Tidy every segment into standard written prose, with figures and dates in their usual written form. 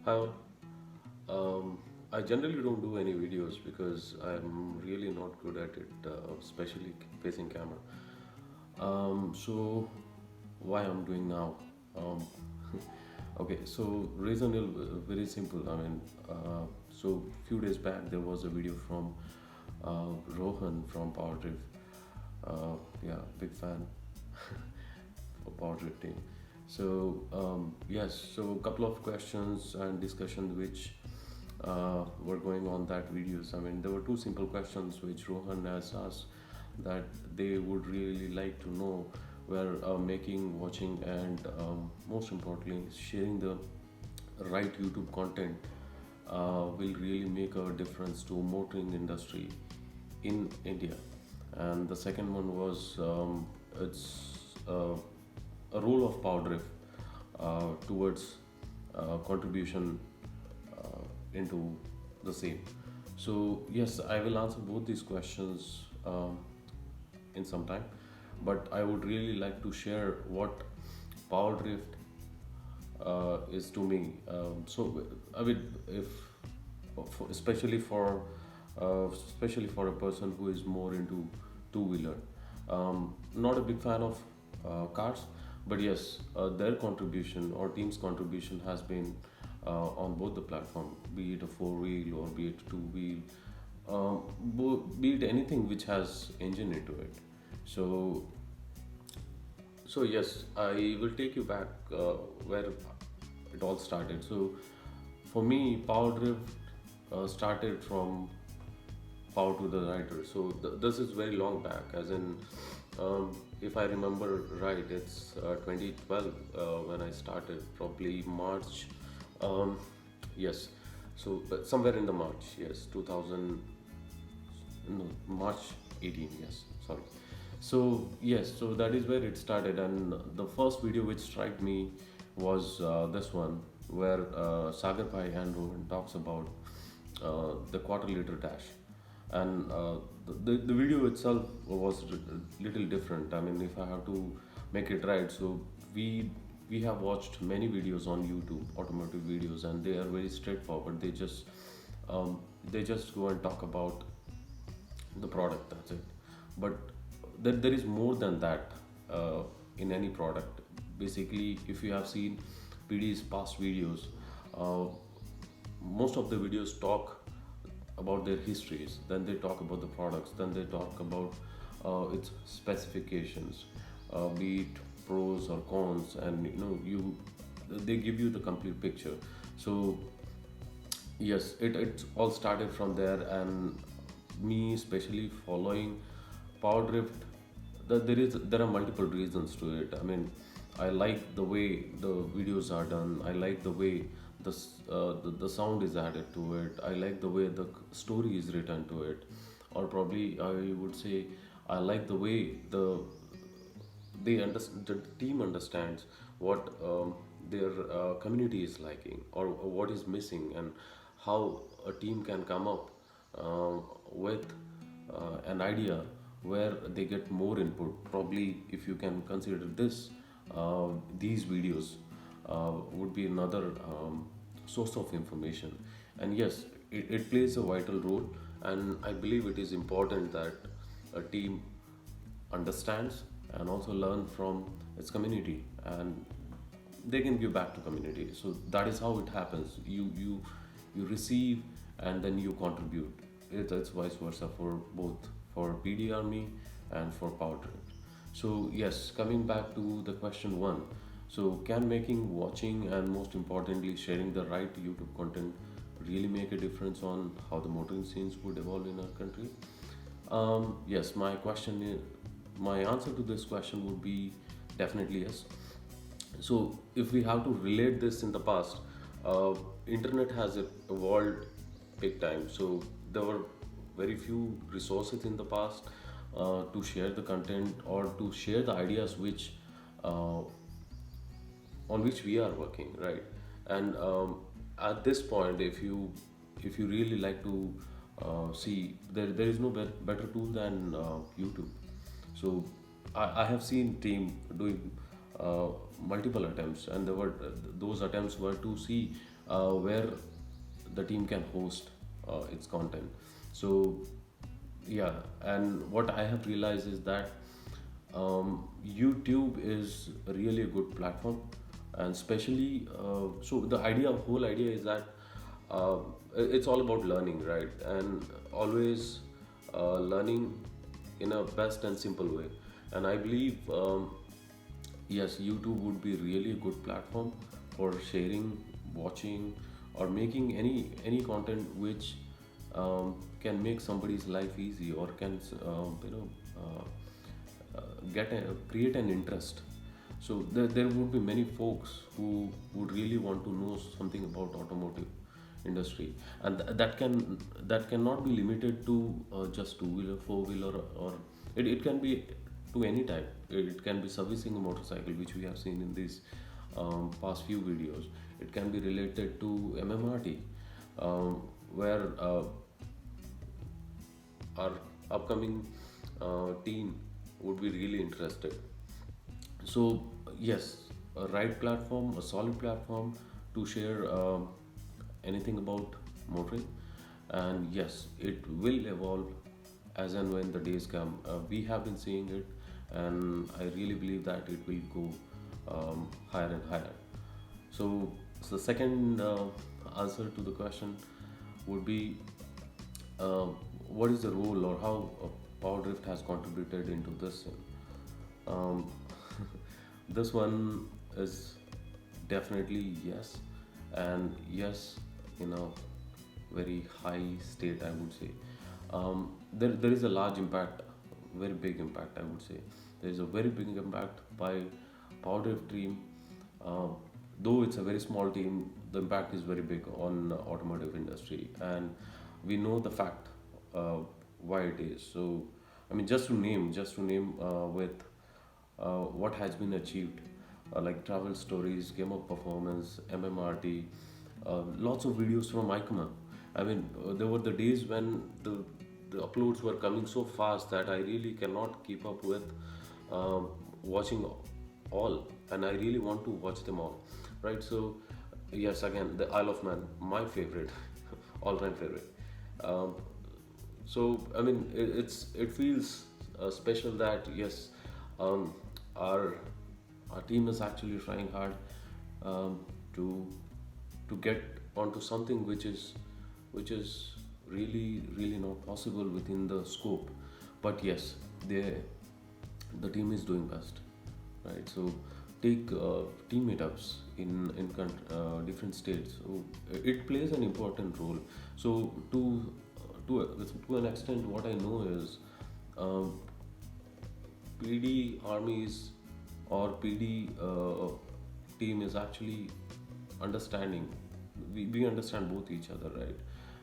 Hi, all. I generally don't do any videos because I'm really not good at it, especially facing camera. So why I'm doing now? Um, okay, so reason is very simple. So few days back there was a video from Rohan from Power Drift. Yeah, big fan for power drifting. So a couple of questions and discussion which were going on that videos. I mean, there were two simple questions which Rohan has asked that they would really like to know where making, watching, and most importantly, sharing the right YouTube content will really make a difference to motoring industry in India. And the second one was it's a role of power drift towards contribution into the same. So yes, I will answer both these questions in some time, but I would really like to share what power drift is to me. I mean, if especially for a person who is more into two-wheeler, not a big fan of cars, but yes, their contribution or team's contribution has been on both the platform, be it a four-wheel or be it two-wheel, be it anything which has engine into it. So so yes, I will take you back where it all started. So for me, Power Drift started from Power to the Writer. So this is very long back, as in, if I remember right, it's 2012 when I started, probably March. Um, yes, so but somewhere in the March, yes, 2000, no, March 18, yes, sorry. So yes, so that is where it started, and the first video which struck me was this one, where Sagar Bhai and Rohan talks about the quarter liter dash, and the video itself was little different. I mean, if I have to make it right, so we we have watched many videos on YouTube, automotive videos, and they are very straightforward. They just go and talk about the product, that's it. But there is more than that in any product. Basically, if you have seen PD's past videos, uh, most of the videos talk about their histories, then they talk about the products, then they talk about its specifications, be it pros or cons, and you they give you the complete picture. So yes, it all started from there, and me especially following Power Drift. There are multiple reasons to it. I mean, I like the way the videos are done. I like the way the sound is added to it. I like the way the story is written to it, or probably I would say I like the way the team understands what their community is liking, or what is missing, and how a team can come up with an idea where they get more input. Probably if you can consider these videos would be another source of information. And yes, it plays a vital role, and I believe it is important that a team understands and also learn from its community, and they can give back to community. So that is how it happens. You receive and then you contribute. It's vice versa for both, for PD Army and for Power Trip. So yes, coming back to the question one. So can making, watching, and most importantly sharing the right YouTube content really make a difference on how the motoring scenes would evolve in our country? Yes, my answer to this question would be definitely yes. So if we have to relate this in the past, internet has evolved big time. So there were very few resources in the past to share the content or to share the ideas uh, on which we are working, right? And at this point, if you really like to see, there is no better tool than YouTube. So I have seen team doing multiple attempts, and those attempts were to see where the team can host its content. So yeah, and what I have realized is that YouTube is really a good platform, and especially so the whole idea is that uh, it's all about learning, right? And always learning in a best and simple way. And I believe yes, YouTube would be really a good platform for sharing, watching, or making any content which can make somebody's life easy, or can create an interest. So there would be many folks who would really want to know something about automotive industry, and that cannot be limited to just two wheeler, four wheeler, or it can be to any type. It can be servicing a motorcycle, which we have seen in these past few videos. It can be related to MMRT, where our upcoming team would be really interested. So yes, a right platform, a solid platform to share anything about motoring, and yes, it will evolve as and when the days come. We have been seeing it, and I really believe that it will go higher and higher. So the second answer to the question would be uh, what is the role, or how Power Drift has contributed into this thing? Um, this one is definitely yes, and yes, in a very high state, I would say. There is a large impact, very big impact, I would say. There is a very big impact by Power Drift team. Um, though it's a very small team, the impact is very big on automotive industry, and we know the fact uh, why it is. So, I mean, just to name with what has been achieved, like travel stories, game of performance, MMRT, lots of videos from ICMA. I mean, there were the days when the uploads were coming so fast that I really cannot keep up with watching all, and I really want to watch them all, right? So, yes, again, the Isle of Man, my favorite, all-time favorite. Um, so I mean, it feels special that yes, um, our our team is actually trying hard um, to to get onto something which is really not possible within the scope. But yes, they the team is doing best, right? So take team meetups different states. So it plays an important role. So to an extent, what I know is um, PD armies or PD team is actually understanding. We understand both each other, right?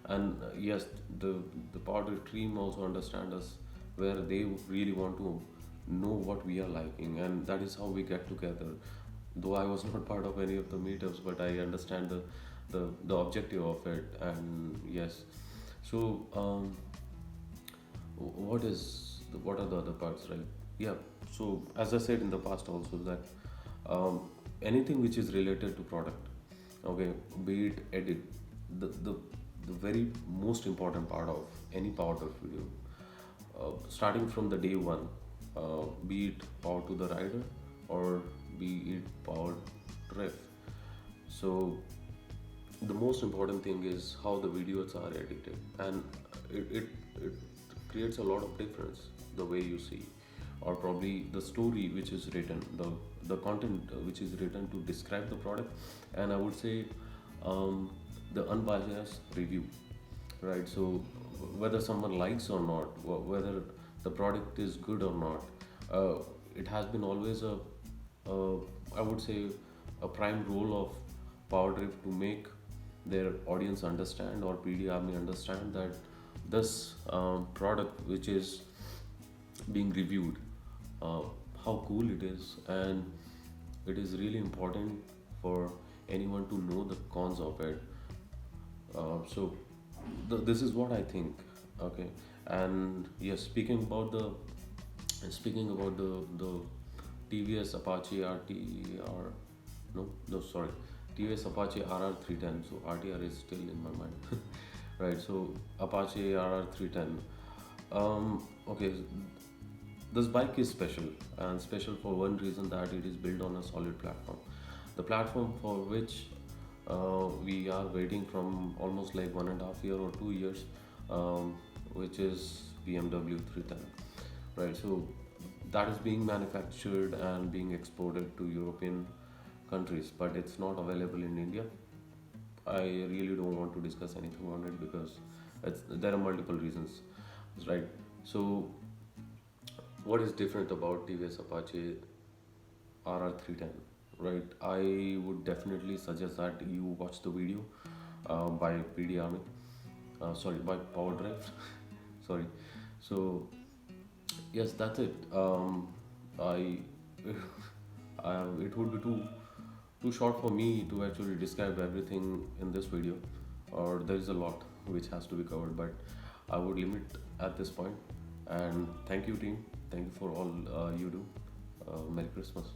And yes, the powder team also understand us, where they really want to know what we are liking, and that is how we get together. Though I was not part of any of the meetups, but I understand the objective of it. And yes, so what are the other parts, right? Yeah, so as I said in the past also, that um, anything which is related to product, okay, be it edit, the very most important part of any powered video, starting from the day one, be it power to the rider, or be it powered ref. So the most important thing is how the videos are edited, and it creates a lot of difference the way you see, or probably the story which is written, the content which is written to describe the product. And I would say um, the unbiased review, right? So whether someone likes or not, whether the product is good or not, it has been always a I would say a prime role of Power Drift to make their audience understand, or PD Army understand, that this product which is being reviewed, uh, how cool it is, and it is really important for anyone to know the cons of it. So this is what I think. Okay, and yes, speaking about the TVS Apache RT, or no, sorry, TVS Apache RR 310. So RTR is still in my mind. Right. So Apache RR 310. Okay, this bike is special, and special for one reason, that it is built on a solid platform. The platform for which we are waiting from almost like 1.5 year or 2 years, which is BMW 310. Right. So that is being manufactured and being exported to European countries, but it's not available in India. I really don't want to discuss anything on it because there are multiple reasons, right? So, what is different about TVS Apache RR310, right? I would definitely suggest that you watch the video by PD Army, sorry, by Power Drive, sorry. So, yes, that's it. I, it would be too short for me to actually describe everything in this video, or there is a lot which has to be covered, but I would limit at this point. And thank you, team. Thank you for all you do. Merry Christmas.